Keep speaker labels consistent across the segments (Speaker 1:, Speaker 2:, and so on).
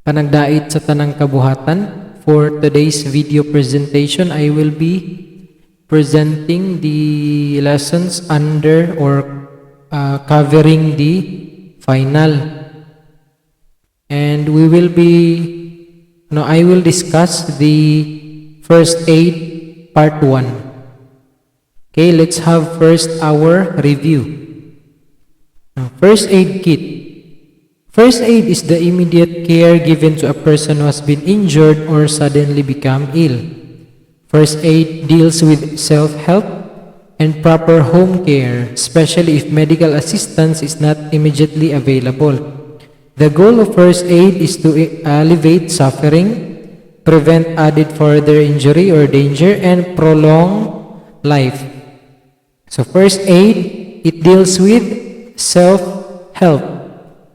Speaker 1: panagdait sa tanang kabuhatan. For today's video presentation, I will be presenting the lessons under or covering the final. And I will discuss the first aid part 1. Okay, let's have first our review. Now, first aid kit. First aid is the immediate care given to a person who has been injured or suddenly become ill. First aid deals with self-help and proper home care, especially if medical assistance is not immediately available. The goal of first aid is to alleviate suffering, prevent added further injury or danger, and prolong life. So first aid, it deals with self-help.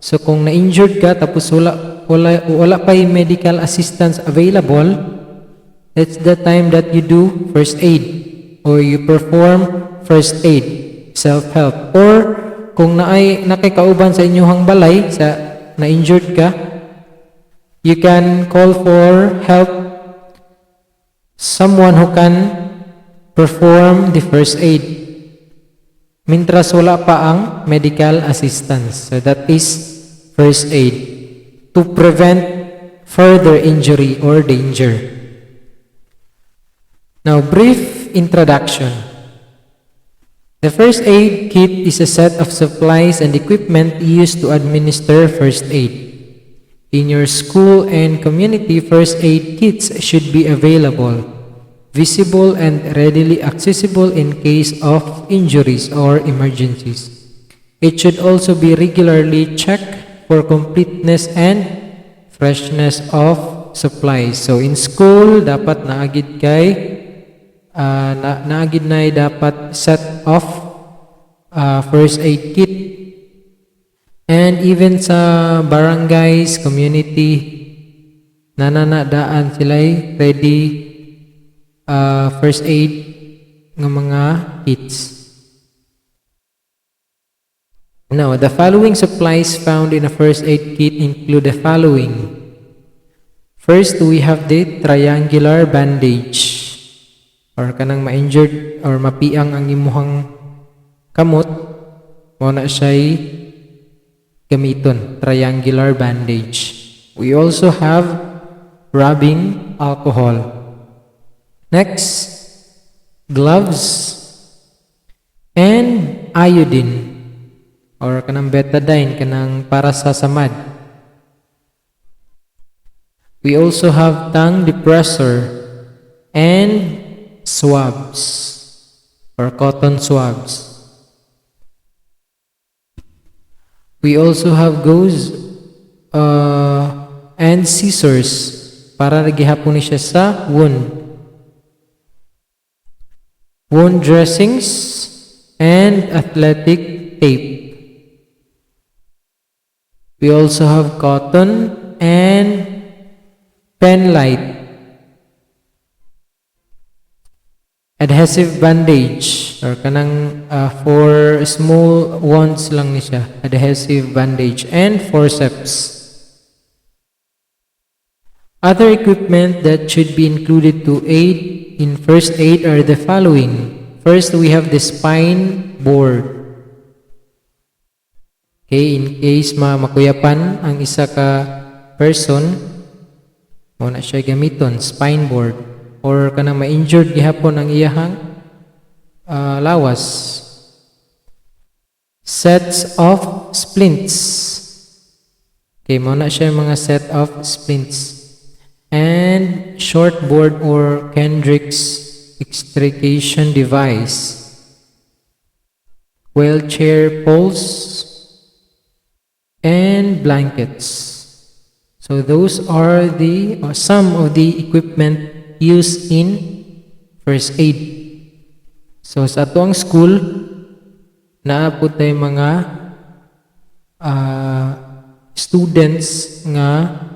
Speaker 1: So kung na-injured ka tapos wala pa yung medical assistance available, that's the time that you do first aid or you perform first aid, self-help. Or kung nakikauban sa inyong balay, sa na-injured ka, you can call for help, someone who can perform the first aid mintras wala pa ang medical assistance. So that is first aid, to prevent further injury or danger. Now, brief introduction. The first aid kit is a set of supplies and equipment used to administer first aid. In your school and community, first aid kits should be available, visible and readily accessible in case of injuries or emergencies. It should also be regularly checked for completeness and freshness of supplies. So in school, dapat naagid na dapat set of first aid kit. And even sa barangays, community, nananadaan sila'y ready first aid ng mga kits. Now, the following supplies found in a first aid kit include the following. First, we have the triangular bandage. Or kanang ma-injured or mapiang ang imuhang kamot, mo na siya'y gamiton, triangular bandage. We also have rubbing alcohol. Next, gloves and iodine or kanang betadine, kanang para sa samad. We also have tongue depressor and swabs or cotton swabs. We also have gauze and scissors para nagihapon ni siya sa wound dressings and athletic tape. We also have cotton and pen light, adhesive bandage or kanang for small wounds lang ni siya, adhesive bandage, and forceps. Other equipment that should be included to aid in first aid are the following. First, we have the spine board. Okay, in case makuyapan ang isa ka person, mo na siya gamiton, spine board. Or kanang ma-injured gihapon ang iyahang lawas. Sets of splints. Okay, mo na siya mga set of splints. And short board or Kendrick's extrication device. Wheelchair poles and blankets. So those are some of the equipment used in first aid. So sa atong school, naapod tayo mga students nga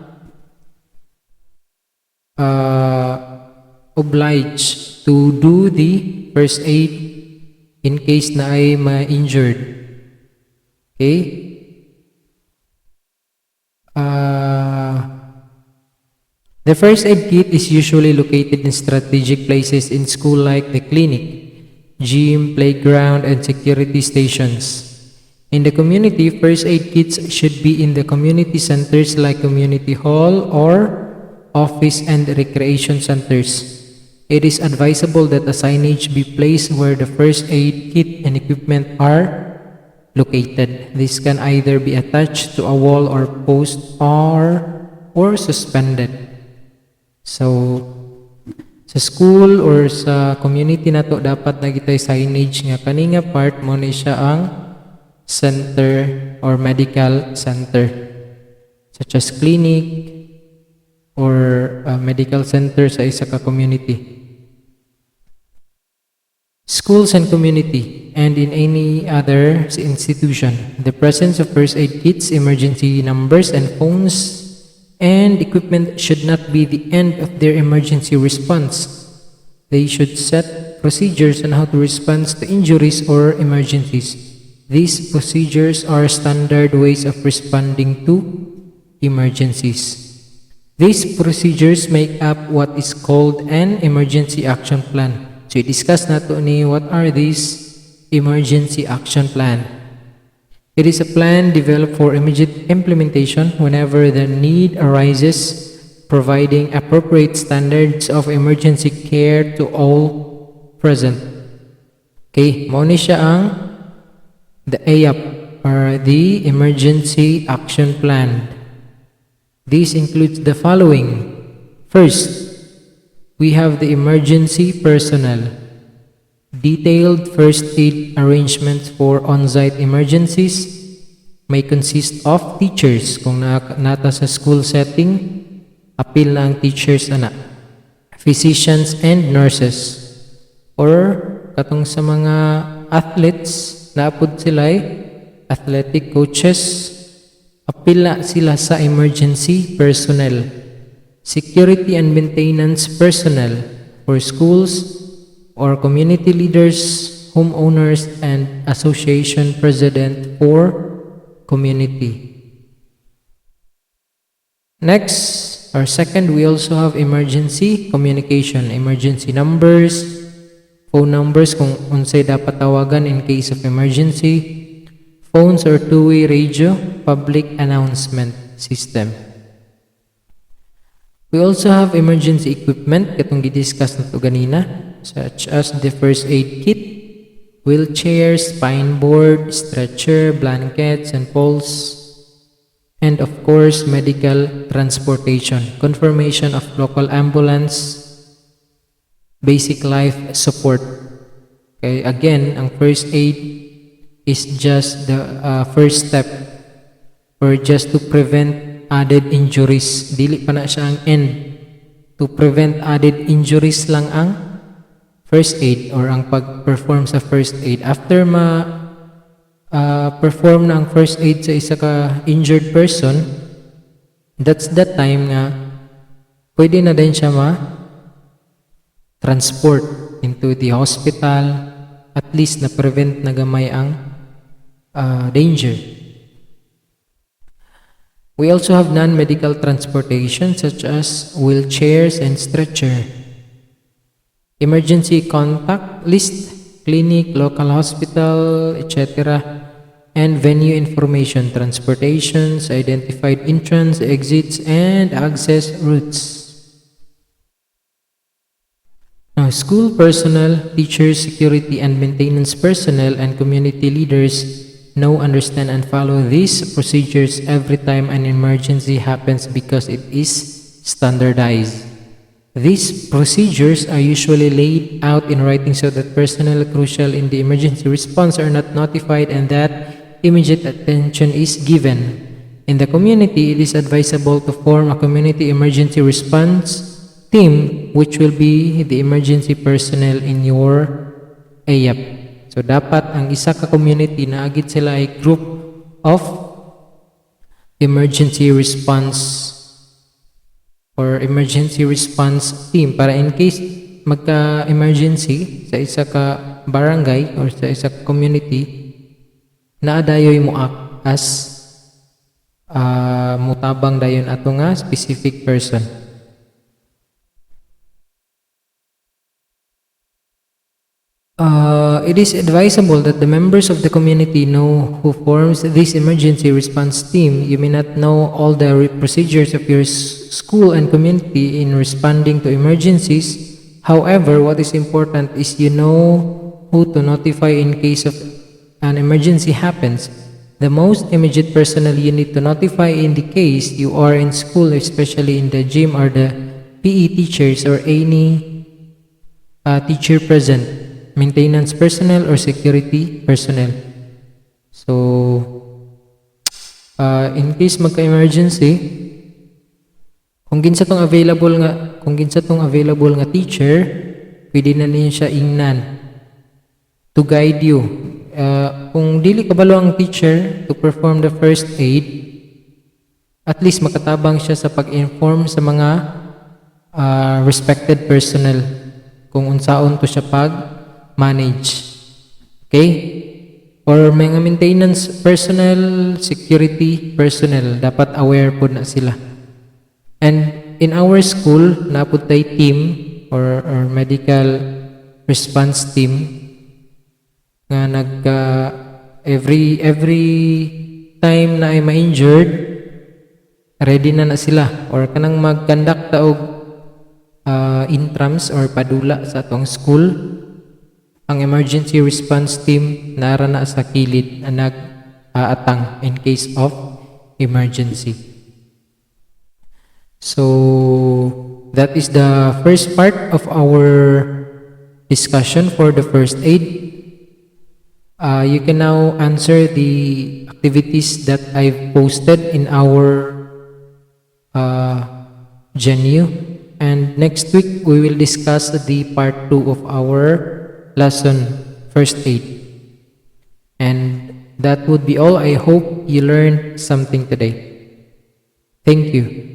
Speaker 1: obliged to do the first aid in case na ay ma-injured. Okay? The first aid kit is usually located in strategic places in school like the clinic, gym, playground, and security stations. In the community, first aid kits should be in the community centers like community hall or office and recreation centers. It is advisable that a signage be placed where the first aid kit and equipment are located. This can either be attached to a wall or post or suspended. So, sa school or sa community na to, dapat na kitay signage nga kani nga part mo ni siya ang center or medical center, such as clinic or medical center sa isa ka community. Schools and community, and in any other institution, the presence of first aid kits, emergency numbers, and phones and equipment should not be the end of their emergency response. They should set procedures on how to respond to injuries or emergencies. These procedures are standard ways of responding to emergencies. These procedures make up what is called an emergency action plan. So, i-discuss na to ni what are these emergency action plan. It is a plan developed for immediate implementation whenever the need arises, providing appropriate standards of emergency care to all present. Okay, mao ni siya ang the EAP or the Emergency Action Plan. This includes the following. First, we have the emergency personnel. Detailed first aid arrangements for on-site emergencies may consist of teachers. Kung nata sa school setting, apil na ang teachers ana. Physicians and nurses. Or katong sa mga athletes, naapod sila athletic coaches, apil na sila sa emergency personnel. Security and maintenance personnel for schools or community leaders, homeowners, and association president for community. Next, or second, we also have emergency communication, emergency numbers, phone numbers kung unsay dapat tawagan in case of emergency, phones or two-way radio, public announcement system. We also have emergency equipment, katong gidiscuss na to ganina, such as the first aid kit, wheelchair, spine board, stretcher, blankets, and poles, and of course, medical transportation, confirmation of local ambulance, basic life support. Okay, again, ang first aid is just the first step or just to prevent added injuries. Dili pa na siya ang end. To prevent added injuries lang ang first aid or ang pag-perform sa first aid. After perform na ang first aid sa isa ka injured person, that's the time nga pwede na din siya transport into the hospital, at least na prevent na gamay ang danger. We also have non-medical transportation such as wheelchairs and stretcher. Emergency contact list, clinic, local hospital, etc. And venue information, transportations, identified entrance, exits, and access routes. Now, school personnel, teachers, security and maintenance personnel, and community leaders know, understand, and follow these procedures every time an emergency happens because it is standardized. These procedures are usually laid out in writing so that personnel crucial in the emergency response are not notified and that immediate attention is given. In the community, it is advisable to form a community emergency response team which will be the emergency personnel in your EAP. So, dapat ang isa ka community na agit sila ay group of emergency response or emergency response team para in case magka-emergency sa isa ka barangay or sa isa ka community, naadayoy mo act as mutabang dayon ato nga specific person. It is advisable that the members of the community know who forms this emergency response team. You may not know all the procedures of your school and community in responding to emergencies. However, what is important is you know who to notify in case of an emergency happens. The most immediate personnel you need to notify in the case you are in school, especially in the gym, or the PE teachers or any teacher present, maintenance personnel or security personnel. So, in case magka-emergency, kung ginsa tong available nga teacher, pwede na niya siya ingnan to guide you. Kung dili kabalo ang teacher to perform the first aid, at least makatabang siya sa pag-inform sa mga respected personnel kung unsaon to siya pag-manage. Okay? For mga maintenance personnel, security personnel, dapat aware po na sila. And in our school, napud tay team or medical response team nga every time na ay ma-injured, ready na sila or kanang mag-conduct og intrams or padula sa atong school. Ang emergency response team nara na sa kilid na nag-aatang in case of emergency. So that is the first part of our discussion for the first aid. You can now answer the activities that I've posted in our GenU, and next week we will discuss the part 2 of our lesson, first aid. And that would be all. I hope you learned something today. Thank you.